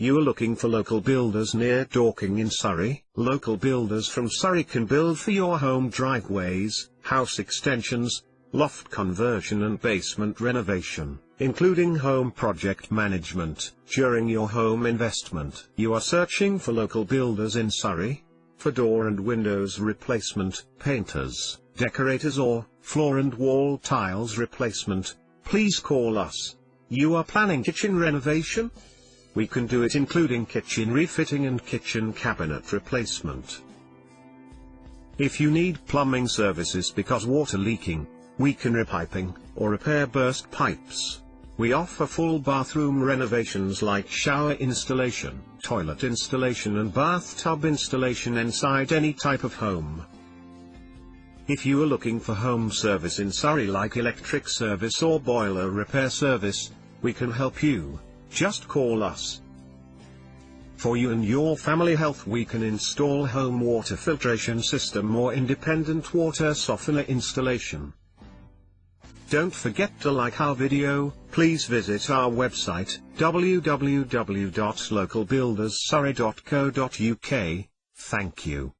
You are looking for local builders near Dorking in Surrey? Local builders from Surrey can build for your home driveways, house extensions, loft conversion and basement renovation, including home project management, during your home investment. You are searching for local builders in Surrey? For door and windows replacement, painters, decorators or floor and wall tiles replacement, please call us. You are planning kitchen renovation? We can do it including kitchen refitting and kitchen cabinet replacement. If you need plumbing services because water leaking, we can repiping, or repair burst pipes. We offer full bathroom renovations like shower installation, toilet installation and bathtub installation inside any type of home. If you are looking for home service in Surrey like electric service or boiler repair service, we can help you. Just call us. For you and your family health, we can install home water filtration system or independent water softener installation. Don't forget to like our video. Please visit our website www.localbuilderssurrey.co.uk. Thank you.